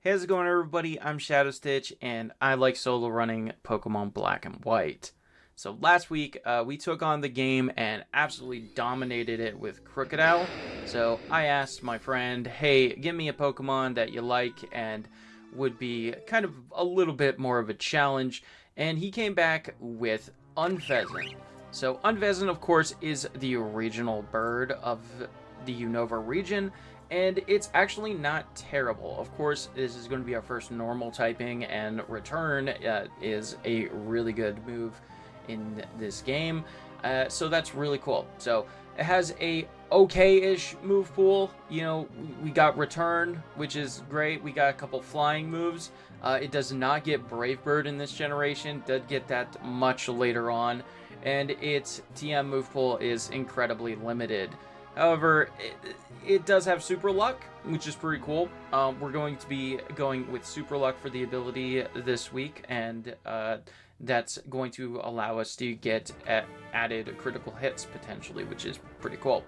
Hey, how's it going, everybody? I'm Shadow Stitch, and I like solo running Pokemon Black and White. So last week, we took on the game and absolutely dominated it with Krookodile. So I asked my friend, hey, give me a Pokemon that you like and would be kind of a little bit more of a challenge. And he came back with Unfezant. So Unfezant, of course, is the regional bird of the Unova region, and it's actually not terrible. Of course, this is going to be our first normal typing, and return is a really good move in this game, so that's really cool. So it has a okay-ish move pool. You know, we got return, which is great. We got a couple flying moves. It does not get Brave Bird in this generation. Did get that much later on, and its TM move pool is incredibly limited. However, it does have Super Luck, which is pretty cool. We're going to be going with Super Luck for the ability this week, and that's going to allow us to get added critical hits potentially, which is pretty cool.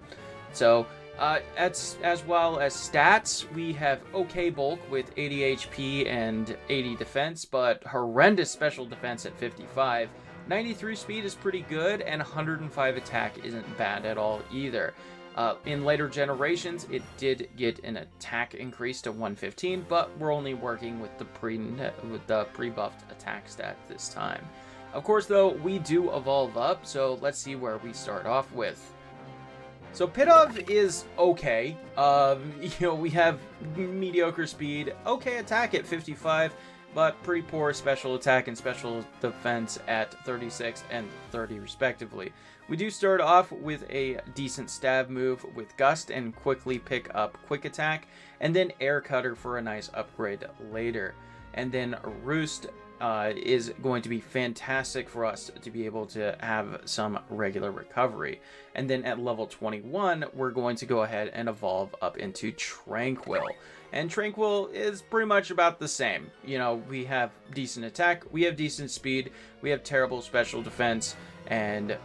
So, as well as stats, we have okay bulk with 80 HP and 80 defense, but horrendous special defense at 55. 93 speed is pretty good, and 105 attack isn't bad at all either. In later generations, it did get an attack increase to 115, but we're only working with the pre-buffed attack stat this time. Of course, though, we do evolve up, so let's see where we start off with. So Pidove is okay. We have mediocre speed, okay attack at 55, but pretty poor special attack and special defense at 36 and 30 respectively. We do start off with a decent stab move with Gust and quickly pick up Quick Attack, and then Air Cutter for a nice upgrade later. And then Roost is going to be fantastic for us to be able to have some regular recovery. And then at level 21, we're going to go ahead and evolve up into Tranquil. And Tranquil is pretty much about the same. You know, we have decent attack, we have decent speed, we have terrible special defense, and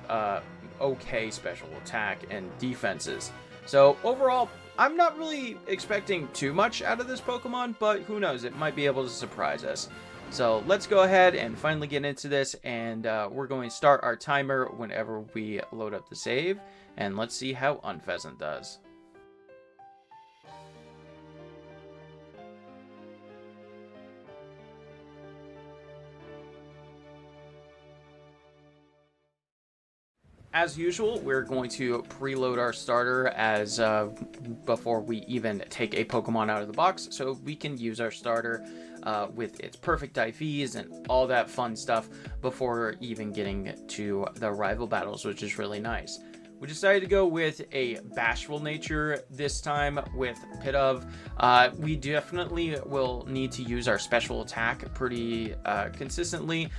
okay special attack and defenses. So overall, I'm not really expecting too much out of this Pokemon, but who knows, it might be able to surprise us. So let's go ahead and finally get into this, and we're going to start our timer whenever we load up the save, and let's see how Unfezant does. As usual, we're going to preload our starter as before we even take a Pokemon out of the box, so we can use our starter with its perfect IVs and all that fun stuff before even getting to the rival battles, which is really nice. We decided to go with a bashful nature this time with Pidove. We definitely will need to use our special attack pretty consistently.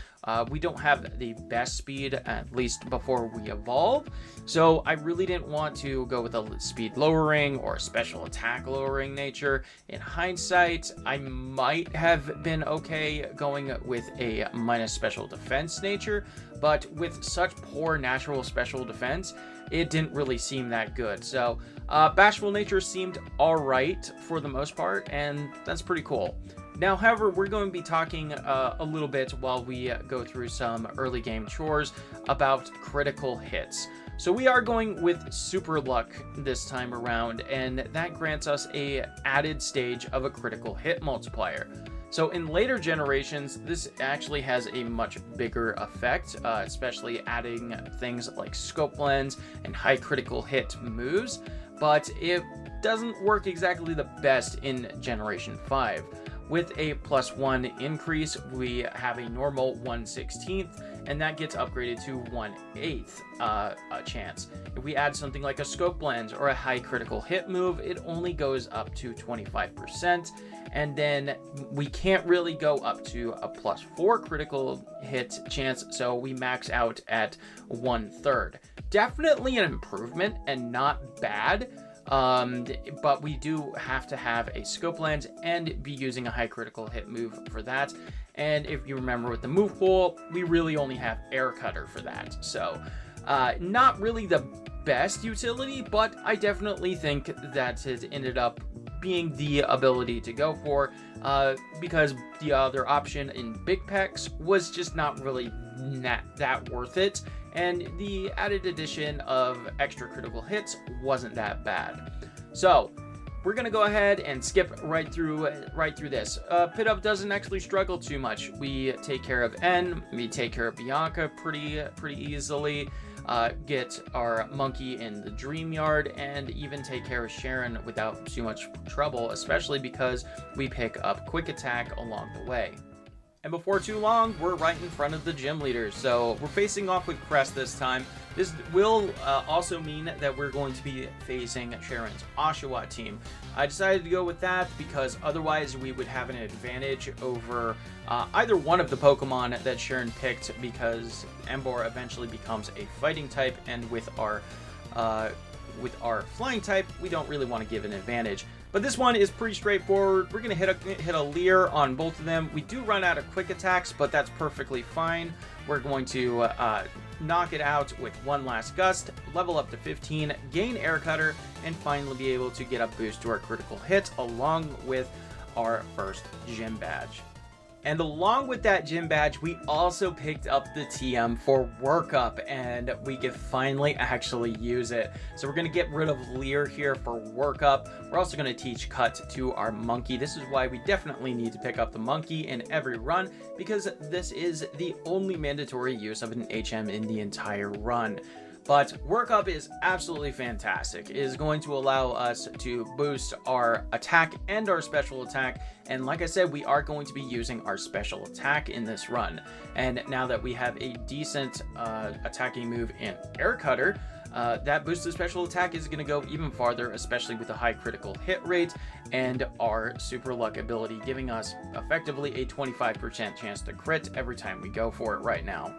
We don't have the best speed, at least before we evolve, so I really didn't want to go with a speed lowering or a special attack lowering nature. In hindsight, I might have been okay going with a minus special defense nature, but with such poor natural special defense, it didn't really seem that good. So bashful nature seemed alright for the most part, and that's pretty cool. Now, however, we're going to be talking a little bit while we go through some early game chores about critical hits. So we are going with Super Luck this time around, and that grants us a added stage of a critical hit multiplier. So in later generations, this actually has a much bigger effect, especially adding things like Scope Lens and high critical hit moves, but it doesn't work exactly the best in Generation 5. With a +1 increase, we have a normal 1/16th, and that gets upgraded to 1/8 chance. If we add something like a Scope Lens or a high critical hit move, it only goes up to 25%, and then we can't really go up to a +4 critical hit chance, so we max out at 1/3. Definitely an improvement and not bad. But we do have to have a Scope Lens and be using a high critical hit move for that. And if you remember with the move pool, we really only have Air Cutter for that. So not really the best utility, but I definitely think that it ended up being the ability to go for, because the other option in Big Pecs was just not really that worth it, and the added addition of extra critical hits wasn't that bad. So we're gonna go ahead and skip right through this. Pit Up doesn't actually struggle too much. We take care of N, we take care of Bianca pretty easily, get our monkey in the dream yard, and even take care of Sharon without too much trouble, especially because we pick up quick attack along the way. And before too long, we're right in front of the gym leaders. So we're facing off with Crest this time. This will also mean that we're going to be facing Sharon's Oshawott team. I decided to go with that because otherwise we would have an advantage over either one of the Pokemon that Sharon picked, because Emboar eventually becomes a fighting type, and with our flying type, we don't really want to give an advantage. But this one is pretty straightforward. We're going to hit a Leer on both of them. We do run out of quick attacks, but that's perfectly fine. We're going to knock it out with one last gust, level up to 15, gain Air Cutter, and finally be able to get a boost to our critical hit along with our first gym badge. And along with that gym badge, we also picked up the TM for workup, and we can finally actually use it. So we're going to get rid of Leer here for workup. We're also going to teach Cut to our monkey. This is why we definitely need to pick up the monkey in every run, because this is the only mandatory use of an HM in the entire run. But workup is absolutely fantastic. It is going to allow us to boost our attack and our special attack. And like I said, we are going to be using our special attack in this run. And now that we have a decent attacking move in Air Cutter, that boosted special attack is going to go even farther, especially with a high critical hit rate and our super luck ability, giving us effectively a 25% chance to crit every time we go for it right now.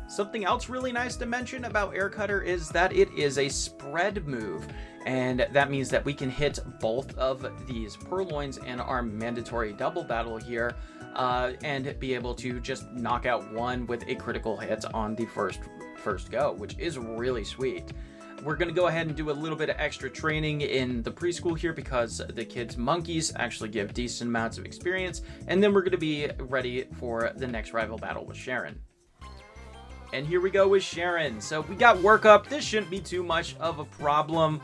Something else really nice to mention about Air Cutter is that it is a spread move, and that means that we can hit both of these Purloins in our mandatory double battle here, and be able to just knock out one with a critical hit on the first go, which is really sweet. We're going to go ahead and do a little bit of extra training in the preschool here, because the kids' monkeys actually give decent amounts of experience, and then we're going to be ready for the next rival battle with Sharon. And here we go with Sharon. So we got workup. This shouldn't be too much of a problem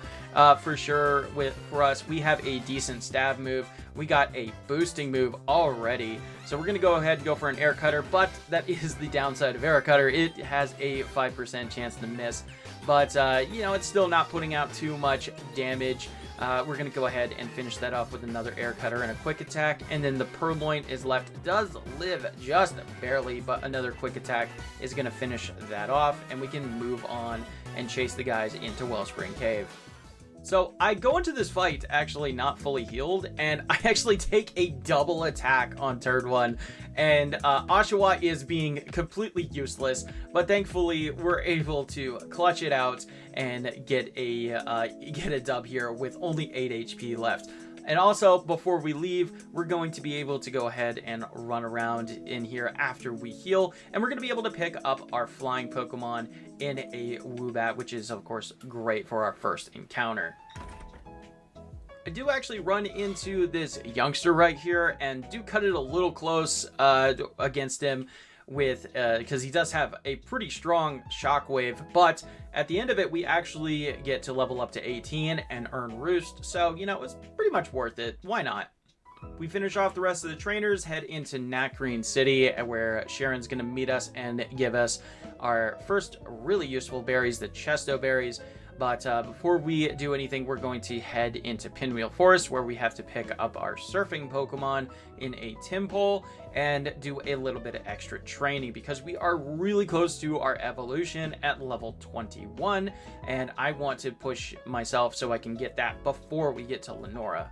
for sure for us. We have a decent stab move. We got a boosting move already. So we're going to go ahead and go for an Air Cutter, but that is the downside of Air Cutter. It has a 5% chance to miss, but you know, it's still not putting out too much damage. We're going to go ahead and finish that off with another Air Cutter and a quick attack, and then the Purloin is left. Does live just barely, but another quick attack is going to finish that off, and we can move on and chase the guys into Wellspring Cave. So I go into this fight actually not fully healed, and I actually take a double attack on turn one, and Oshawott is being completely useless, but thankfully we're able to clutch it out and get a dub here with only 8 HP left. And also, before we leave, we're going to be able to go ahead and run around in here after we heal, and we're going to be able to pick up our flying Pokemon in a Woobat, which is, of course, great for our first encounter. I do actually run into this youngster right here, and do cut it a little close against him, with because he does have a pretty strong shockwave, but at the end of it we actually get to level up to 18 and earn Roost, so you know, it's pretty much worth it. Why not? We finish off the rest of the trainers, head into Nacrene City, where Sharon's gonna meet us and give us our first really useful berries, the Chesto berries. But before we do anything, we're going to head into Pinwheel Forest, where we have to pick up our surfing Pokemon in a Tympole and do a little bit of extra training, because we are really close to our evolution at level 21, and I want to push myself so I can get that before we get to Lenora.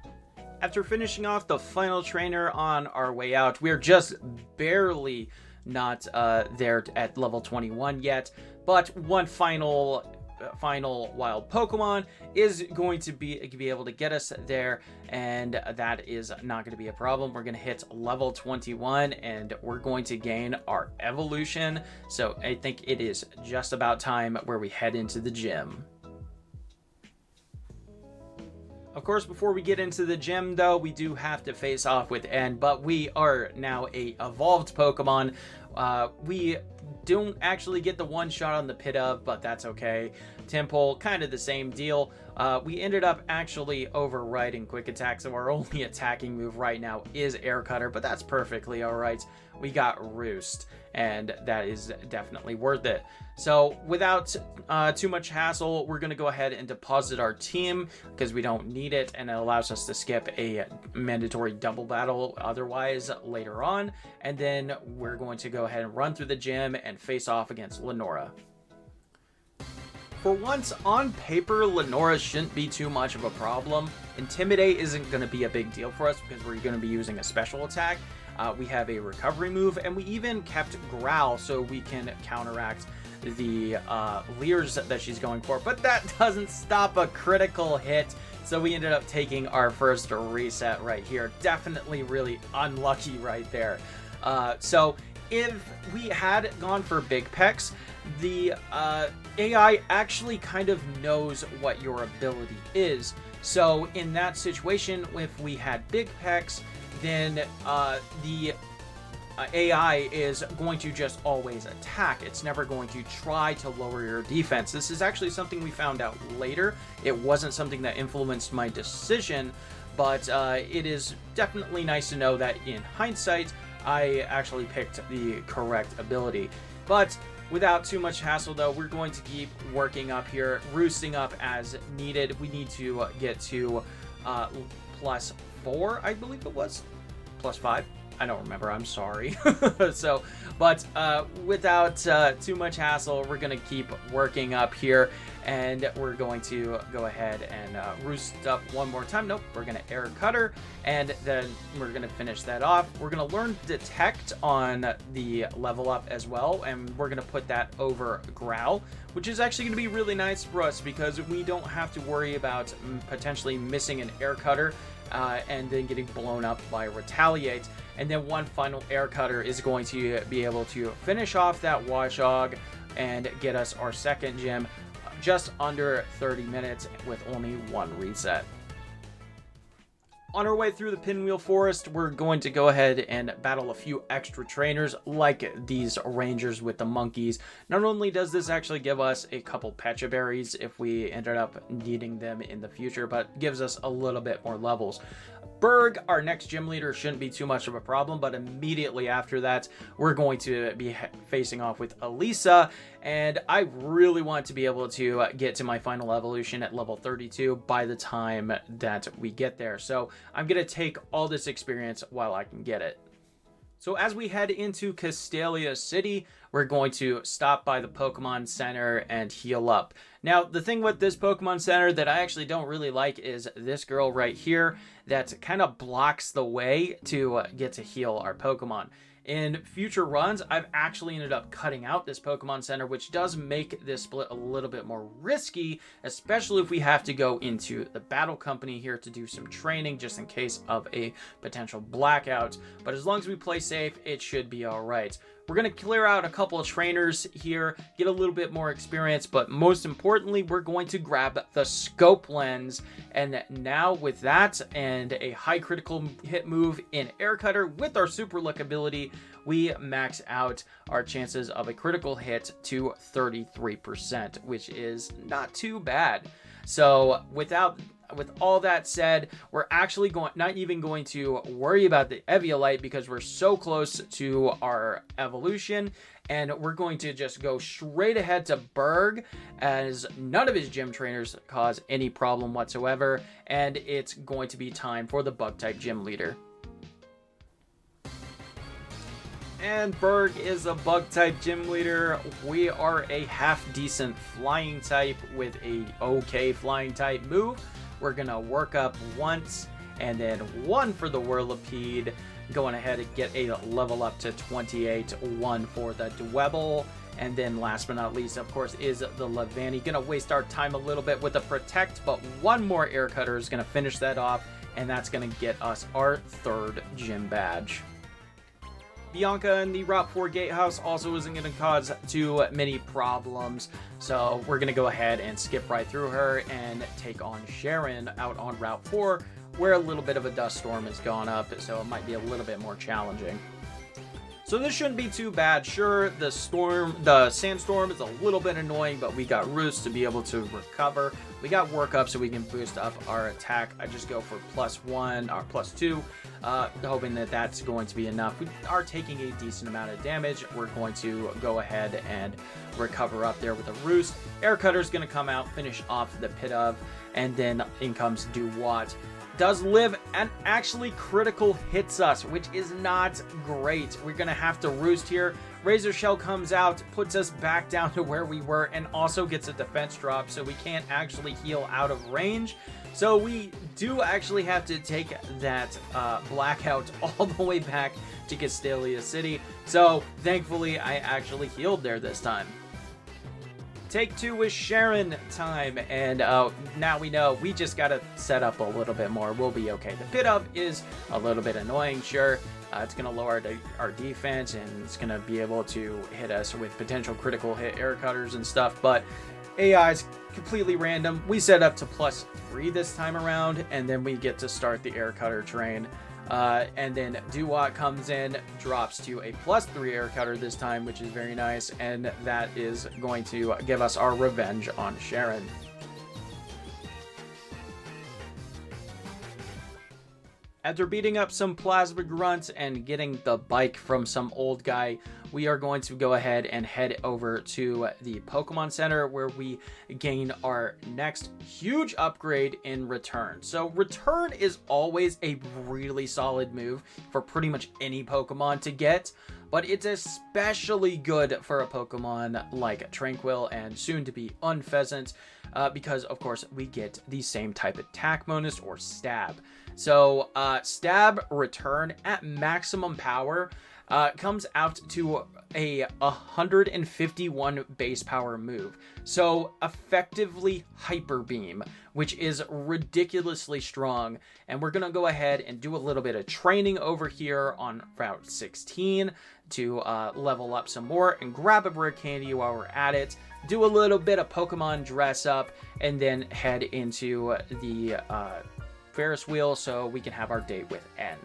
After finishing off the final trainer on our way out, we're just barely not there at level 21 yet, but one final wild Pokemon is going to be able to get us there, and that is not going to be a problem. We're going to hit level 21 and we're going to gain our evolution, so I think it is just about time where we head into the gym. Of course, before we get into the gym, though, we do have to face off with N, but we are now a evolved Pokemon. We don't actually get the one shot on the pit of, but that's okay. Temple, kind of the same deal. We ended up actually overriding Quick Attack, so our only attacking move right now is Air Cutter, but that's perfectly alright. We got Roost, and that is definitely worth it. So without too much hassle, we're going to go ahead and deposit our team because we don't need it, and it allows us to skip a mandatory double battle otherwise later on. And then we're going to go ahead and run through the gym and face off against Lenora. For once, on paper, Lenora shouldn't be too much of a problem. Intimidate isn't going to be a big deal for us because we're going to be using a special attack. We have a recovery move, and we even kept Growl so we can counteract the Leers that she's going for. But that doesn't stop a critical hit, so we ended up taking our first reset right here. Definitely really unlucky right there. So if we had gone for Big Pecs, the AI actually kind of knows what your ability is. So in that situation, if we had Big Pecs, then the AI is going to just always attack. It's never going to try to lower your defense. This is actually something we found out later. It wasn't something that influenced my decision, but it is definitely nice to know that in hindsight, I actually picked the correct ability. But without too much hassle, though, we're going to keep working up here, roosting up as needed. We need to get to +4, I believe it was. +5. I don't remember. I'm sorry. So, but without too much hassle, we're going to keep working up here, and we're going to go ahead and roost up one more time. Nope, we're going to Air Cutter, and then we're going to finish that off. We're going to learn Detect on the level up as well, and we're going to put that over Growl, which is actually going to be really nice for us because we don't have to worry about potentially missing an Air Cutter and then getting blown up by Retaliate. And then one final Air Cutter is going to be able to finish off that Washog and get us our second gym just under 30 minutes with only one reset. On our way through the Pinwheel Forest, we're going to go ahead and battle a few extra trainers like these rangers with the monkeys. Not only does this actually give us a couple Pecha Berries if we ended up needing them in the future, but gives us a little bit more levels. Berg, our next gym leader, shouldn't be too much of a problem, but immediately after that, we're going to be facing off with Elisa, and I really want to be able to get to my final evolution at level 32 by the time that we get there. So I'm going to take all this experience while I can get it. So as we head into Castelia City, we're going to stop by the Pokemon Center and heal up. Now, the thing with this Pokemon Center that I actually don't really like is this girl right here that kind of blocks the way to get to heal our Pokemon. In future runs, I've actually ended up cutting out this Pokemon Center, which does make this split a little bit more risky, especially if we have to go into the Battle Company here to do some training just in case of a potential blackout. But as long as we play safe, it should be all right. We're going to clear out a couple of trainers here, get a little bit more experience, but most importantly, we're going to grab the Scope Lens. And now with that and a high critical hit move in Air Cutter with our Super Luck ability, we max out our chances of a critical hit to 33%, which is not too bad. So with all that said, we're actually not even going to worry about the Eviolite because we're so close to our evolution, and we're going to just go straight ahead to Berg as none of his gym trainers cause any problem whatsoever, and it's going to be time for the Bug-type gym leader. And Berg is a Bug-type gym leader. We are a half-decent flying type with a okay flying type move. We're going to work up once and then one for the Whirlipede, going ahead and get a level up to 28, one for the Dwebble, and then last but not least, of course, is the Levani. Going to waste our time a little bit with the Protect, but one more Air Cutter is going to finish that off, and that's going to get us our third gym badge. Bianca in the Route 4 gatehouse also isn't going to cause too many problems. So we're going to go ahead and skip right through her and take on Sharon out on Route 4, where a little bit of a dust storm has gone up, so it might be a little bit more challenging. So this shouldn't be too bad. Sure, the sandstorm is a little bit annoying, but we got Roost to be able to recover. We got Work Up so we can boost up our attack. I just go for +1 or +2, hoping that that's going to be enough. We are taking a decent amount of damage. We're going to go ahead and recover up there with a Roost. Air Cutter's going to come out, finish off the Pit of, and then in comes Duwat. Does live and actually critical hits us, which is not great. We're gonna have to Roost here. Razor Shell comes out, puts us back down to where we were, and also gets a defense drop, so we can't actually heal out of range. So we do actually have to take that blackout all the way back to Castelia City. So thankfully I actually healed there this time. Take 2 is Sharon time, and now we know we just gotta set up a little bit more. We'll be okay. The Pit Of is a little bit annoying, sure. It's gonna lower our defense, and it's gonna be able to hit us with potential critical hit air cutters and stuff, but AI is completely random. We set up to +3 this time around, and then we get to start the air cutter train. And then Duwat comes in, drops to a +3 air cutter this time, which is very nice, and that is going to give us our revenge on Sharon. After beating up some Plasma Grunts and getting the bike from some old guy, we are going to go ahead and head over to the Pokemon Center, where we gain our next huge upgrade in Return. So Return is always a really solid move for pretty much any Pokemon to get, but it's especially good for a Pokemon like Tranquil and soon to be Unfezant, because of course we get the same type attack bonus, or Stab. So Stab Return at maximum power comes out to a 151 base power move. So effectively Hyper Beam, which is ridiculously strong. And we're going to go ahead and do a little bit of training over here on Route 16 to level up some more and grab a rare candy while we're at it. Do a little bit of Pokemon dress up and then head into the Ferris wheel so we can have our date with N.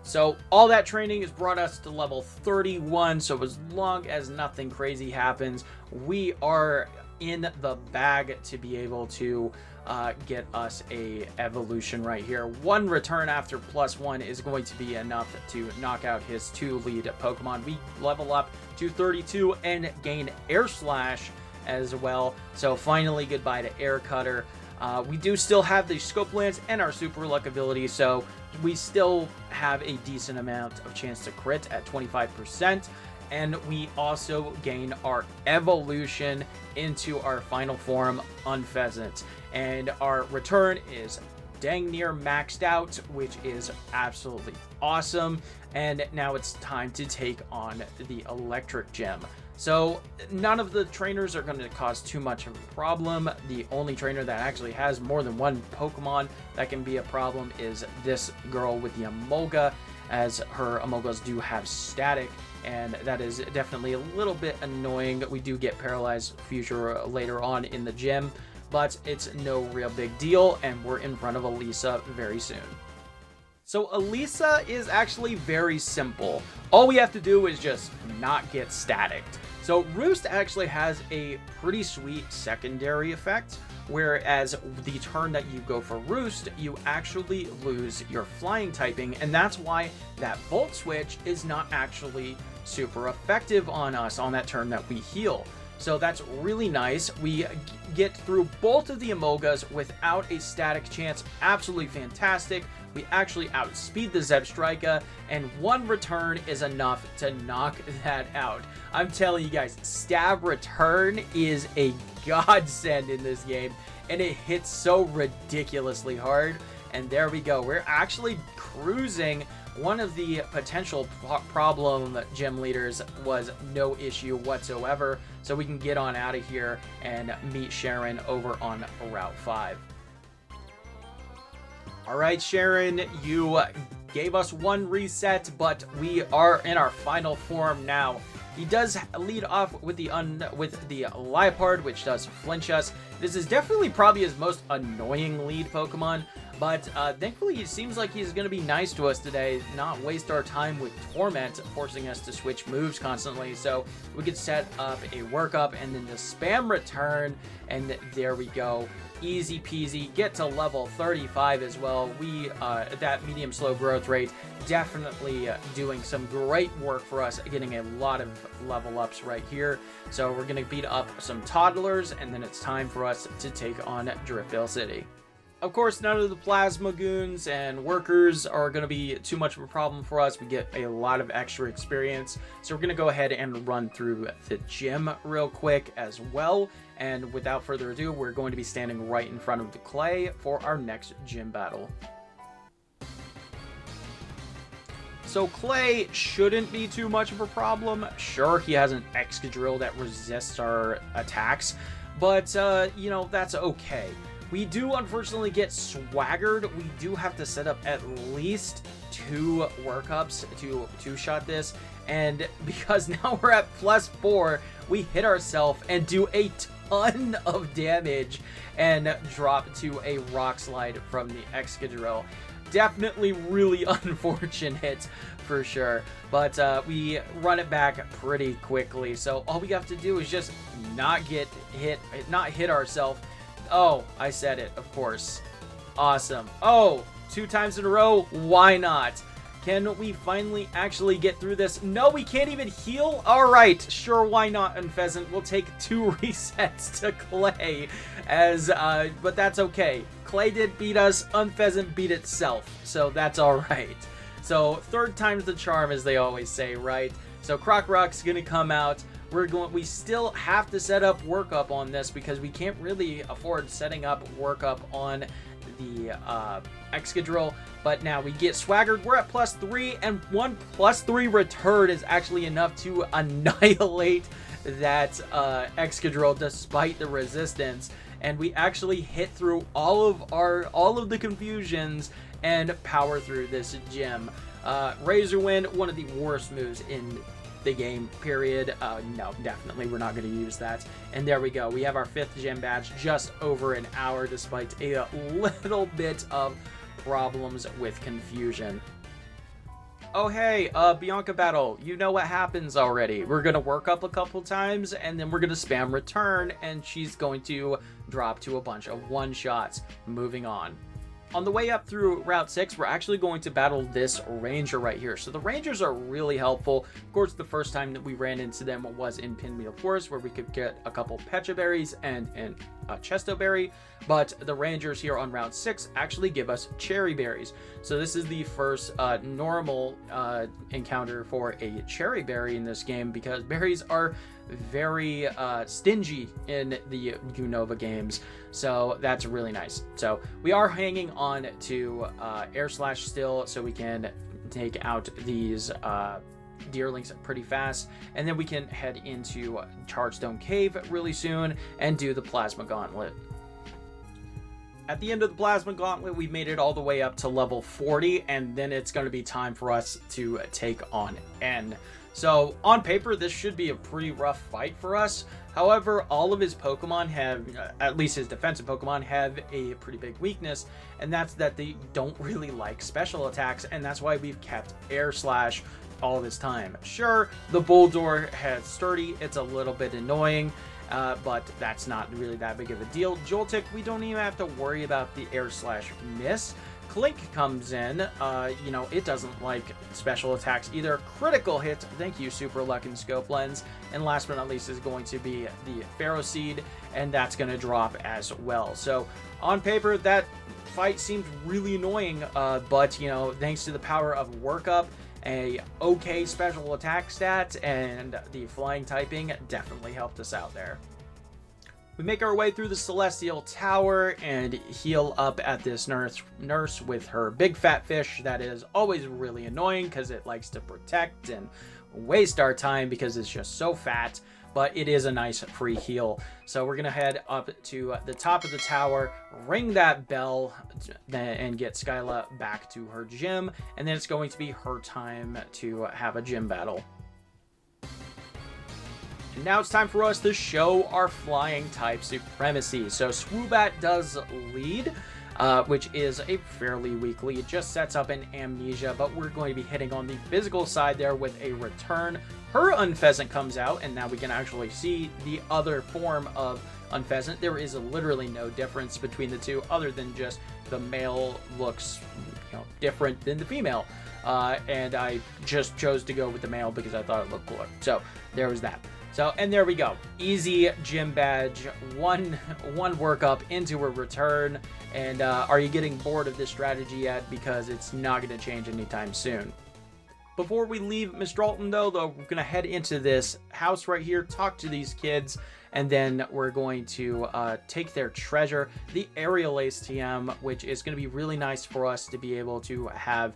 So all that training has brought us to level 31, so as long as nothing crazy happens, we are in the bag to be able to get us a evolution right here. 1 return after +1 is going to be enough to knock out his 2 lead Pokemon. We level up to 32 and gain Air Slash as well. So finally, goodbye to Air Cutter. We do still have the Scope Lance and our Super Luck ability, so we still have a decent amount of chance to crit at 25%. And we also gain our evolution into our final form, Unfezant. And our return is dang near maxed out, which is absolutely awesome. And now it's time to take on the Electric Gym. So none of the trainers are going to cause too much of a problem. The only trainer that actually has more than 1 Pokemon that can be a problem is this girl with the Emolga, as her Emolgas do have static, and that is definitely a little bit annoying. We do get Paralyzed Future later on in the gym, but it's no real big deal, and we're in front of Elisa very soon. So Elisa is actually very simple. All we have to do is just not get staticked. So Roost actually has a pretty sweet secondary effect, whereas the turn that you go for Roost, you actually lose your flying typing, and that's why that Volt Switch is not actually super effective on us on that turn that we heal. So that's really nice. We get through both of the Emolgas without a static chance. Absolutely fantastic. We actually outspeed the Zebstrika, and 1 return is enough to knock that out. I'm telling you guys, Stab Return is a godsend in this game, and it hits so ridiculously hard. And there we go. We're actually cruising. One of the potential problem gym leaders was no issue whatsoever, so we can get on out of here and meet Sharon over on Route 5. All right, Sharon, you gave us one reset, but we are in our final form now. He does lead off with the Liepard, which does flinch us. This is definitely probably his most annoying lead Pokemon, but thankfully it seems like he's going to be nice to us today, not waste our time with Torment, forcing us to switch moves constantly. So we could set up a workup and then the spam return, and there we go. Easy peasy, get to level 35 as well. We, that medium slow growth rate, definitely doing some great work for us, getting a lot of level ups right here. So we're going to beat up some toddlers, and then it's time for us to take on Driftvale City. Of course, none of the Plasma Goons and Workers are going to be too much of a problem for us. We get a lot of extra experience. So we're going to go ahead and run through the gym real quick as well. And without further ado, we're going to be standing right in front of the clay for our next gym battle. So Clay shouldn't be too much of a problem. Sure, he has an Excadrill that resists our attacks, but, you know, that's okay. We do unfortunately get swaggered. We do have to set up at least 2 workups to two-shot this. And because now we're at +4, we hit ourselves and do a ton of damage and drop to a Rock Slide from the Excadrill. Definitely really unfortunate for sure, but we run it back pretty quickly. So all we have to do is just not get hit, not hit ourselves. Oh, I said it, of course. Awesome. Oh, 2 times in a row. Why not? Can we finally actually get through this? No, we can't even heal? All right, sure, why not, Unfezant? We'll take 2 resets to Clay, but that's okay. Clay did beat us, Unfezant beat itself, so that's all right. So 3rd time's the charm, as they always say, right? So Krokorok's gonna come out. We still have to set up workup on this because we can't really afford setting up workup on the Excadrill, but now we get swaggered. We're at +3, and 1 +3 return is actually enough to annihilate that Excadrill despite the resistance, and we actually hit through all of the confusions and power through this gym. Razor Wind, one of the worst moves in the game, period. No, definitely we're not going to use that. And there we go. We have our 5th gym badge just over an hour despite a little bit of problems with confusion. Oh hey, Bianca battle, you know what happens already. We're going to work up a couple times and then we're going to spam return and she's going to drop to a bunch of one-shots. Moving on. On the way up through Route 6, we're actually going to battle this Ranger right here. So the Rangers are really helpful. Of course, the first time that we ran into them was in Pinwheel Forest, where we could get a couple Pecha Berries and a Chesto Berry. But the Rangers here on Route 6 actually give us Cherry Berries. So this is the first normal encounter for a Cherry Berry in this game, because berries are very stingy in the Unova games, so that's really nice. So we are hanging on to Air Slash still, so we can take out these Deerlings pretty fast, and then we can head into Chargestone Cave really soon and do the Plasma Gauntlet. At the end of the Plasma Gauntlet, we made it all the way up to level 40, and then it's going to be time for us to take on N. So, on paper, this should be a pretty rough fight for us. However, all of his Pokemon have, at least his defensive Pokemon, have a pretty big weakness, and that's that they don't really like special attacks, and that's why we've kept Air Slash all this time. Sure, the Bulldor has Sturdy, it's a little bit annoying, but that's not really that big of a deal. Joltik, we don't even have to worry about the Air Slash miss. Clink comes in, you know, it doesn't like special attacks either. Critical hit, thank you, Super Luck and Scope Lens. And last but not least is going to be the Pharaoh Seed, and that's going to drop as well. So, on paper, that fight seemed really annoying, but, you know, thanks to the power of Workup, a okay special attack stat, and the flying typing definitely helped us out there. We make our way through the Celestial Tower and heal up at this nurse with her big fat fish that is always really annoying because it likes to protect and waste our time because it's just so fat. but it is a nice free heal. So we're going to head up to the top of the tower, ring that bell, and get Skyla back to her gym, and then it's going to be her time to have a gym battle. And now it's time for us to show our flying type supremacy. So Swoobat does lead, which is a fairly weak lead. It just sets up an Amnesia, but we're going to be hitting on the physical side there with a return. Her Unfezant comes out, and now we can actually see the other form of Unfezant. There is literally no difference between the two other than just the male looks different than the female. And I just chose to go with the male because I thought it looked cooler. So there was that. So, and there we go. Easy gym badge, one workup into a return. And are you getting bored of this strategy yet? Because it's not going to change anytime soon. Before we leave Mistralton, though, we're going to head into this house right here, talk to these kids, and then we're going to take their treasure, the Aerial Ace TM, which is going to be really nice for us to be able to have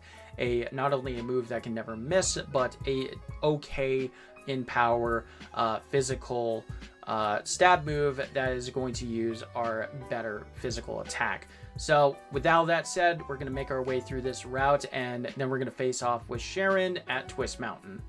not only a move that can never miss, but a okay in power physical stab move that is going to use our better physical attack. So with all that said, we're going to make our way through this route, and then we're going to face off with Sharon at Twist Mountain.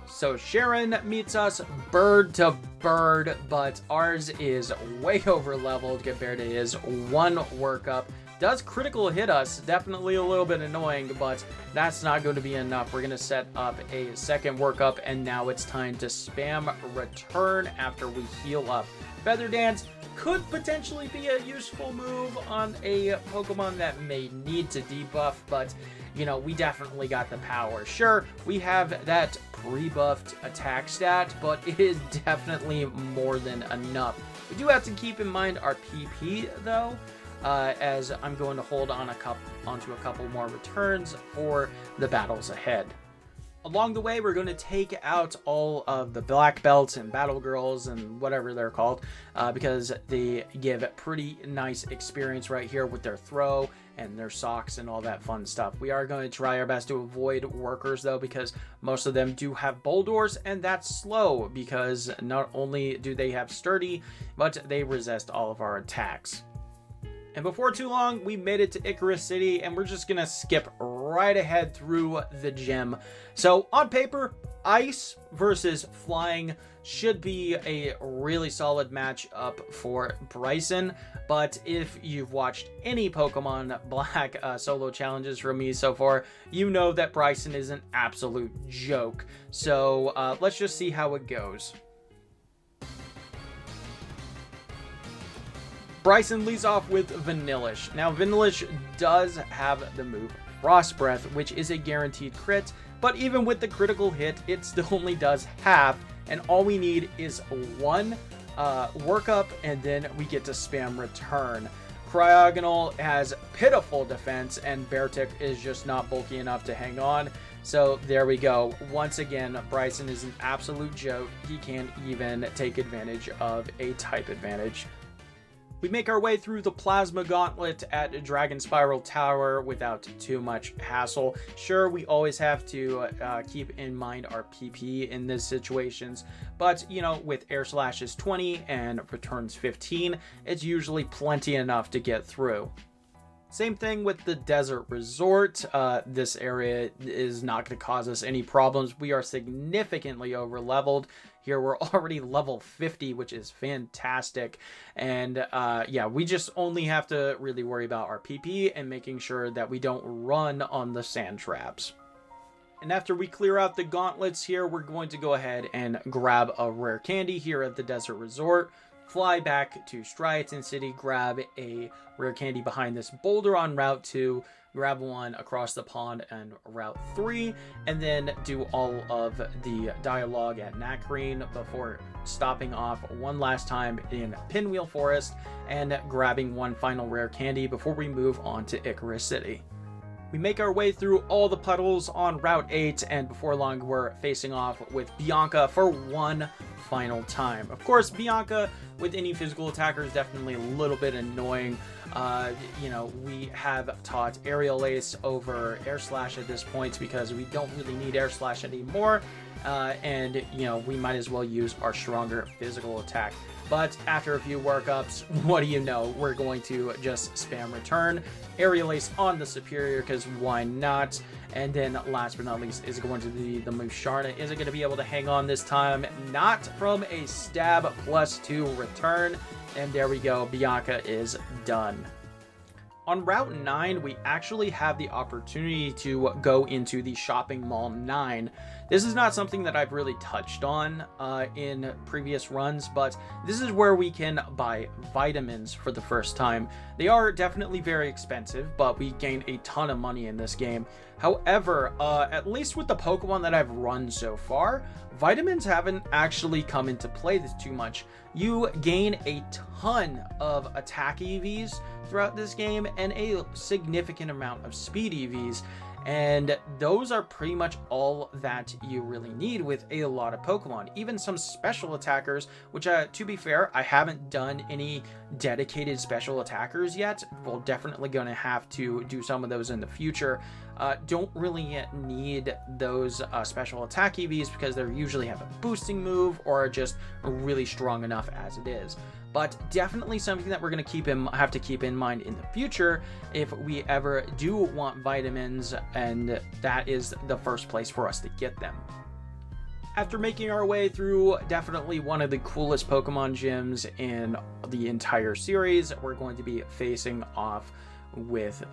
So Sharon meets us bird to bird, but ours is way over leveled compared to his one workup. Does critical hit us, definitely a little bit annoying, but that's not going to be enough. We're going to set up a second workup, and now it's time to spam return after we heal up. Feather Dance could potentially be a useful move on a Pokemon that may need to debuff, but we definitely got the power. Sure, we have that pre-buffed attack stat, but it is definitely more than enough. We do have to keep in mind our PP though, as I'm going to hold on onto a couple more returns for the battles ahead. Along the way, we're going to take out all of the black belts and battle girls and whatever they're called, because they give pretty nice experience right here with their throw and their socks and all that fun stuff. We are going to try our best to avoid workers though, because most of them do have Bouldors, and that's slow because not only do they have sturdy, but they resist all of our attacks. And before too long, we made it to Icarus City, and we're just going to skip right ahead through the gym. So on paper, ice versus flying should be a really solid match up for Bryson. But if you've watched any Pokemon Black solo challenges from me so far, you know that Bryson is an absolute joke. So let's just see how it goes. Bryson leads off with Vanillish. Now, Vanillish does have the move Frost Breath, which is a guaranteed crit, but even with the critical hit, it still only does half, and all we need is one workup, and then we get to spam return. Cryogonal has pitiful defense, and Beartick is just not bulky enough to hang on. So there we go. Once again, Bryson is an absolute joke. He can't even take advantage of a type advantage. We make our way through the Plasma Gauntlet at Dragon Spiral Tower without too much hassle. Sure, we always have to keep in mind our PP in these situations, but with Air Slash is 20 and returns 15, it's usually plenty enough to get through. Same thing with the Desert Resort. This area is not going to cause us any problems. We are significantly over leveled. Here we're already level 50, which is fantastic. And yeah, we just only have to really worry about our PP and making sure that we don't run on the sand traps. And after we clear out the gauntlets here, we're going to go ahead and grab a rare candy here at the Desert Resort. Fly back to Striaton City, grab a rare candy behind this boulder on Route 2, grab one across the pond on Route 3, and then do all of the dialogue at Nakreen before stopping off one last time in Pinwheel Forest and grabbing one final rare candy before we move on to Icarus City. We make our way through all the puddles on Route 8, and before long we're facing off with Bianca for one final time. Of course, Bianca with any physical attacker is definitely a little bit annoying. We have taught Aerial Ace over Air Slash at this point because we don't really need Air Slash anymore. and you know, we might as well use our stronger physical attack. But after a few workups, what do you know? We're going to just spam return, aerial ace on the superior, because why not? And then last but not least is going to be the Musharna. Is it going to be able to hang on this time? Not from a stab +2 return. And there we go. Bianca is done. On Route 9, we actually have the opportunity to go into the Shopping Mall 9. This is not something that I've really touched on in previous runs, but this is where we can buy vitamins for the first time. They are definitely very expensive, but we gain a ton of money in this game. However, at least with the Pokemon that I've run so far, vitamins haven't actually come into play this too much. You gain a ton of attack EVs throughout this game and a significant amount of speed EVs, and those are pretty much all that you really need with a lot of Pokemon. Even some special attackers, which to be fair, I haven't done any dedicated special attackers yet. We're definitely going to have to do some of those in the future. Don't really need those special attack EVs because they usually have a boosting move or are just really strong enough as it is. But definitely something that we're going to have to keep in mind in the future if we ever do want vitamins, and that is the first place for us to get them. After making our way through definitely one of the coolest Pokemon gyms in the entire series, we're going to be facing off with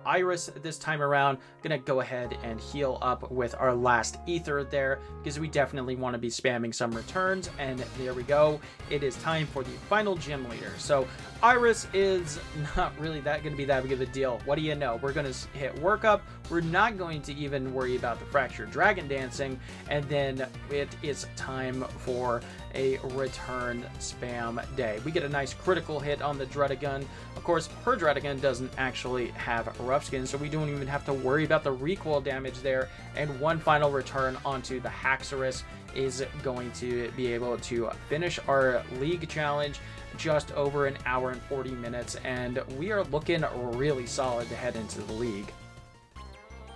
Iris this time around. Gonna go ahead and heal up with our last ether there because we definitely want to be spamming some returns, and there we go. It is time for the final gym leader. So Iris is not really going to be that big of a deal. What do you know? We're going to hit workup. We're not going to even worry about the fractured dragon dancing, and then it is time for a return spam day. We get a nice critical hit on the Dredagun. Of course, her Dredagun doesn't actually have rough skin, so we don't even have to worry about the recoil damage there. And one final return onto the Haxorus is going to be able to finish our league challenge just over an hour and 40 minutes, and we are looking really solid to head into the league.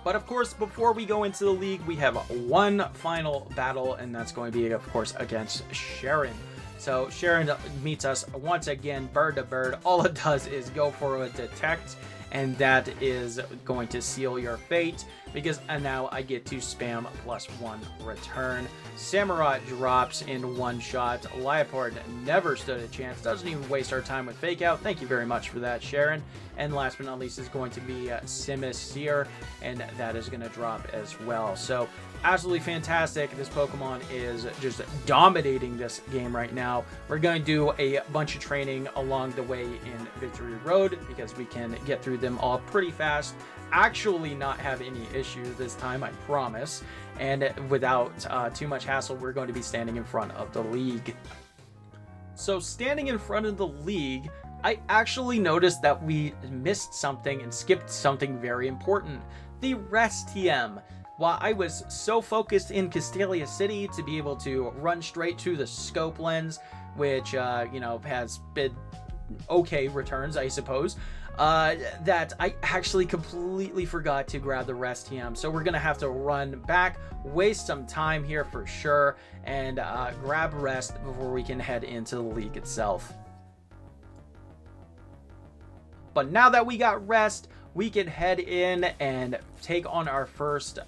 But of course, before we go into the league, we have one final battle, and that's going to be, of course, against Sharon. So Sharon meets us once again, bird to bird. All it does is go for a detect, and that is going to seal your fate, because now I get to spam +1 return. Samurott drops in one shot. Liepard never stood a chance, doesn't even waste our time with Fake Out. Thank you very much for that, Sharon. And last but not least is going to be Simisear, and that is going to drop as well. So absolutely fantastic. This Pokemon is just dominating this game right now. We're going to do a bunch of training along the way in Victory Road because we can get through them all pretty fast. Actually not have any issues this time, I promise. And without too much hassle, we're going to be standing in front of the league. So standing in front of the league, I actually noticed that we missed something and skipped something very important. The rest TM. While I was so focused in Castelia City to be able to run straight to the scope lens, which, you know, has been okay returns, I suppose, that I actually completely forgot to grab the rest TM. So we're going to have to run back, waste some time here for sure, and grab rest before we can head into the league itself. But now that we got rest, we can head in and take on our first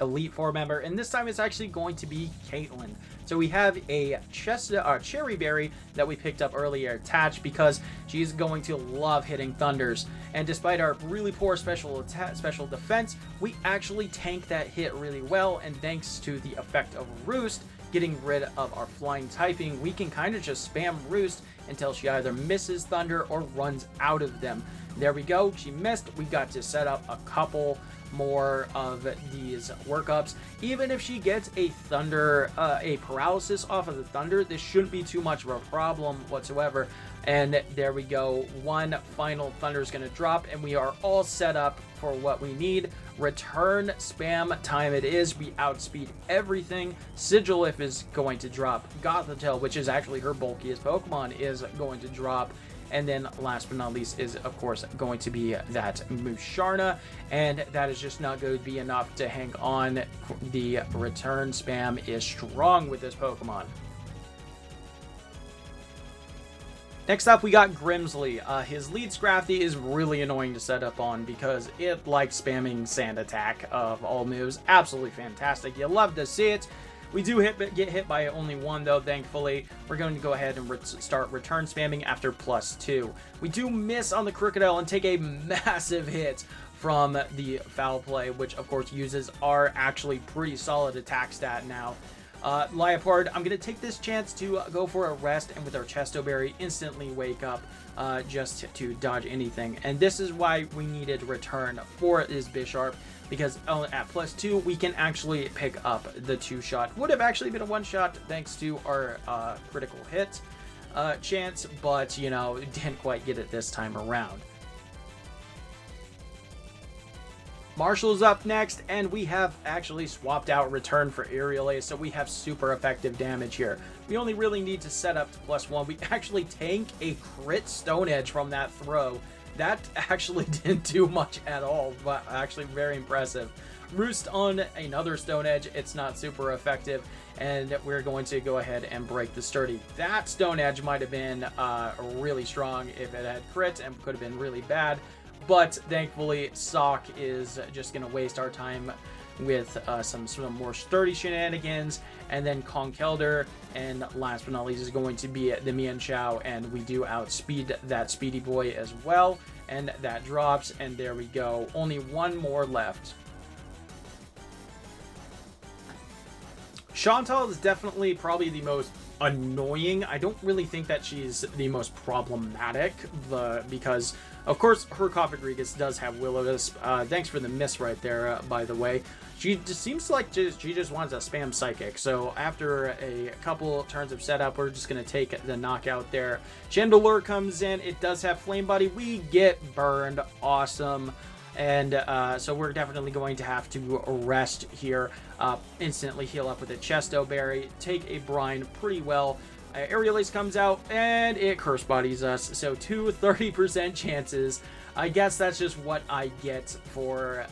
Elite Four member, and this time it's actually going to be Caitlin. So we have a Cherry Berry that we picked up earlier attached because she's going to love hitting Thunders. And despite our really poor special defense, we actually tank that hit really well, and thanks to the effect of Roost, getting rid of our flying typing, we can kind of just spam Roost until she either misses Thunder or runs out of them. There we go, she missed. We got to set up a couple more of these workups. Even if she gets a Thunder, a paralysis off of the Thunder, this shouldn't be too much of a problem whatsoever. And there we go, one final Thunder is going to drop, and we are all set up for what we need. Return spam time it is. We outspeed everything. Sigilyph is going to drop. Gothitelle, which is actually her bulkiest Pokemon, is going to drop. And then last but not least is, of course, going to be that Musharna. And that is just not going to be enough to hang on. The return spam is strong with this Pokemon. Next up, we got Grimsley. His lead Scrafty is really annoying to set up on because it likes spamming Sand Attack of all moves. Absolutely fantastic. You love to see it. We do get hit by only one, though, thankfully. We're going to go ahead and start return spamming after +2. We do miss on the Krookodile and take a massive hit from the Foul Play, which, of course, uses our actually pretty solid attack stat now. Liepard, I'm going to take this chance to go for a rest, and with our Chesto Berry, instantly wake up just to dodge anything. And this is why we needed return for this Bisharp, because at +2, we can actually pick up the 2-shot. Would have actually been a 1-shot thanks to our critical hit chance, but, you know, didn't quite get it this time around. Marshall's up next, and we have actually swapped out return for Aerial Ace, so we have super effective damage here. We only really need to set up to +1. We actually tank a crit Stone Edge from that throw. That actually didn't do much at all, but actually very impressive. Roost on another Stone Edge, it's not super effective, and we're going to go ahead and break the Sturdy. That Stone Edge might have been really strong if it had crit, and could have been really bad. But thankfully, Sock is just going to waste our time with some more sturdy shenanigans. And then Conkeldurr, and last but not least is going to be the Mienshao. And we do outspeed that Speedy Boy as well. And that drops, and there we go. Only one more left. Chantal is definitely probably the most annoying. I don't really think that she's the most problematic, because of course her Cofagrigus does have Will-O-Wisp. Thanks for the miss right there, by the way. She just seems like she just wants to spam Psychic. So after a couple turns of setup, we're just going to take the knockout there. Chandelure comes in. It does have Flame Body. We get burned. Awesome. And so we're definitely going to have to rest here. Instantly heal up with a Chesto Berry. Take a Brine pretty well. Aerial Ace comes out, and it Curse Bodies us. So 30% chances. I guess that's just what I get for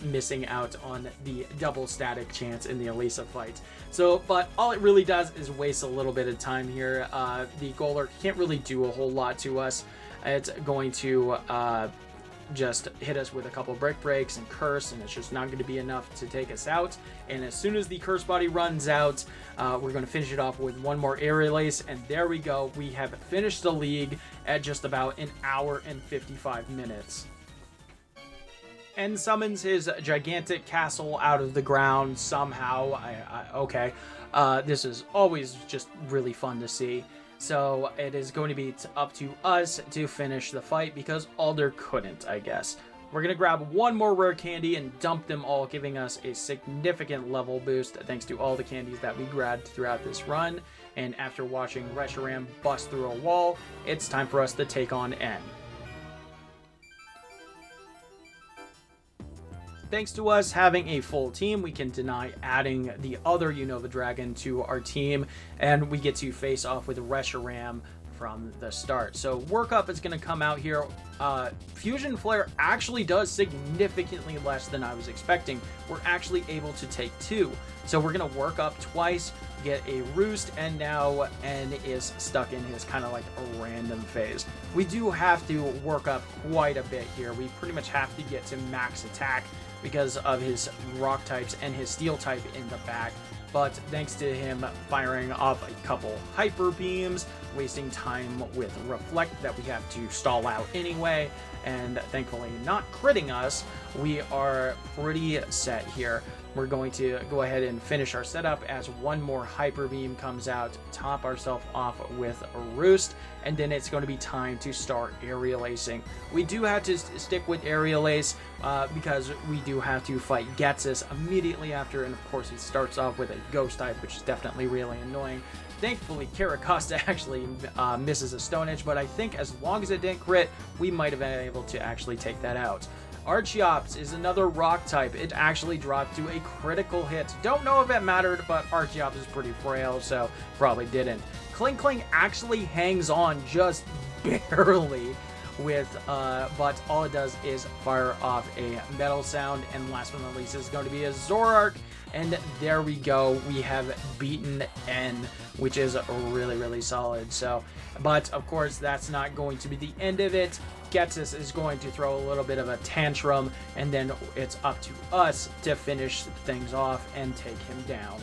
missing out on the double static chance in the Elisa fight. So, but all it really does is waste a little bit of time here. The Golurk can't really do a whole lot to us. It's going to just hit us with a couple Brick Breaks and Curse, and it's just not going to be enough to take us out. And as soon as the Curse Body runs out, we're going to finish it off with one more Aerial Ace, and there we go. We have finished the league at just about an hour and 55 minutes. And summons his gigantic castle out of the ground somehow. Okay. This is always just really fun to see. So it is going to be up to us to finish the fight because Alder couldn't, I guess. We're going to grab one more rare candy and dump them all, giving us a significant level boost thanks to all the candies that we grabbed throughout this run. And after watching Reshiram bust through a wall, it's time for us to take on N. Thanks to us having a full team, we can deny adding the other Unova Dragon to our team, and we get to face off with Reshiram from the start. So Workup is going to come out here. Fusion Flare actually does significantly less than I was expecting. We're actually able to take 2. So we're going to work up twice, get a Roost, and now N is stuck in his kind of like a random phase. We do have to work up quite a bit here. We pretty much have to get to max attack because of his rock types and his steel type in the back. But thanks to him firing off a couple hyper beams, wasting time with Reflect that we have to stall out anyway, and thankfully not critting us, we are pretty set here. We're going to go ahead and finish our setup as one more Hyper Beam comes out, top ourselves off with a Roost, and then it's going to be time to start Aerial Acing. We do have to stick with Aerial Ace because we do have to fight Getsus immediately after, and of course he starts off with a Ghost type, which is definitely really annoying. Thankfully, Caracosta actually misses a Stone Edge, but I think as long as it didn't crit, we might have been able to actually take that out. Archeops is another rock type. It actually dropped to a critical hit. Don't know if it mattered, but Archeops is pretty frail, so probably didn't. Kling Kling actually hangs on just barely with, but all it does is fire off a metal sound, and last but not least is going to be a Zoroark, and there we go. We have beaten N, which is really, really solid. So, but of course, that's not going to be the end of it. Ghetsis is going to throw a little bit of a tantrum, and then it's up to us to finish things off and take him down.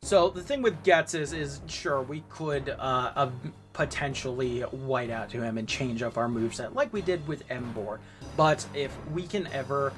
So the thing with Ghetsis is, sure, we could potentially white out to him and change up our moveset like we did with Emboar. But if we can ever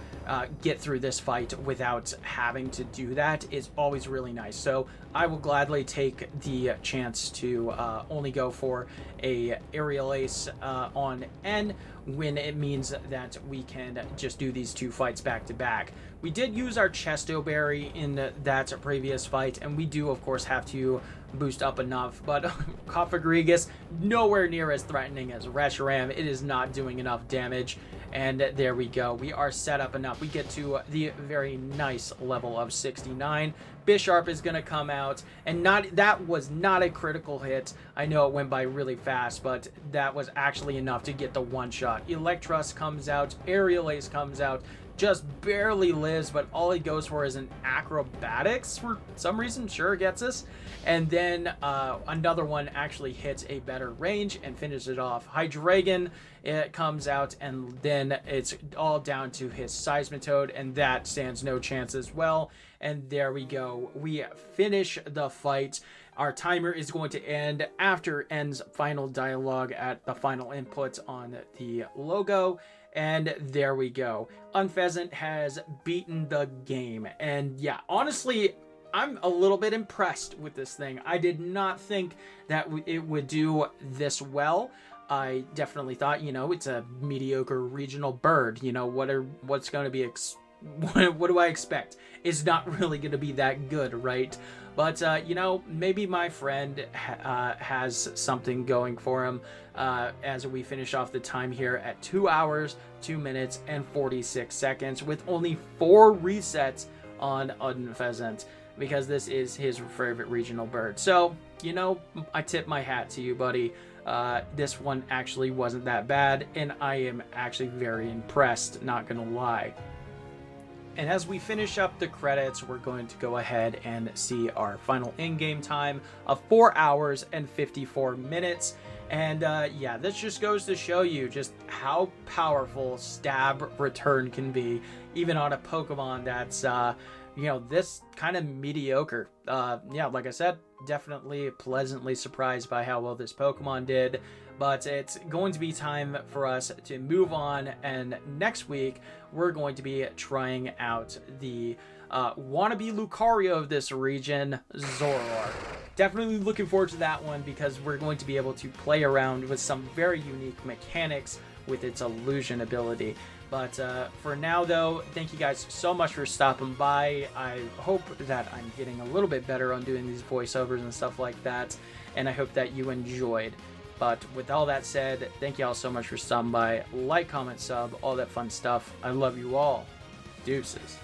get through this fight without having to do that, it's always really nice. So I will gladly take the chance to only go for a Aerial Ace on N when it means that we can just do these two fights back to back. We did use our Chesto Berry in that previous fight, and we do, of course, have to boost up enough, but Cofagrigus, nowhere near as threatening as Reshiram. It is not doing enough damage, and there we go. We are set up enough. We get to the very nice level of 69. Bisharp is going to come out, and that was not a critical hit. I know it went by really fast, but that was actually enough to get the one-shot. Electrus comes out, Aerial Ace comes out, just barely lives, but all he goes for is an acrobatics for some reason. Sure, gets us. And then another one actually hits a better range and finishes it off. Hydreigon, it comes out, and then it's all down to his Seismitoad, and that stands no chance as well. And there we go. We finish the fight. Our timer is going to end after N's final dialogue at the final input on the logo. And there we go. Unfezant has beaten the game. And yeah, honestly, I'm a little bit impressed with this thing. I did not think that it would do this well. I definitely thought, you know, it's a mediocre regional bird. You know, what's going to be what do I expect? It's not really going to be that good, right? But, you know, maybe my friend has something going for him as we finish off the time here at 2 hours, 2 minutes, and 46 seconds with only 4 resets on Unfezant, because this is his favorite regional bird. So, you know, I tip my hat to you, buddy. This one actually wasn't that bad, and I am actually very impressed, not gonna lie. And as we finish up the credits, we're going to go ahead and see our final in-game time of 4 hours and 54 minutes. And yeah, this just goes to show you just how powerful stab return can be, even on a Pokemon that's, you know, this kind of mediocre. Yeah, like I said, definitely pleasantly surprised by how well this Pokemon did. But it's going to be time for us to move on, and next week we're going to be trying out the wannabe Lucario of this region, Zoroark. Definitely looking forward to that one, because we're going to be able to play around with some very unique mechanics with its illusion ability. But for now, though, thank you guys so much for stopping by. I hope that I'm getting a little bit better on doing these voiceovers and stuff like that, and I hope that you enjoyed. But with all that said, thank you all so much for stopping by. Like, comment, sub, all that fun stuff. I love you all. Deuces.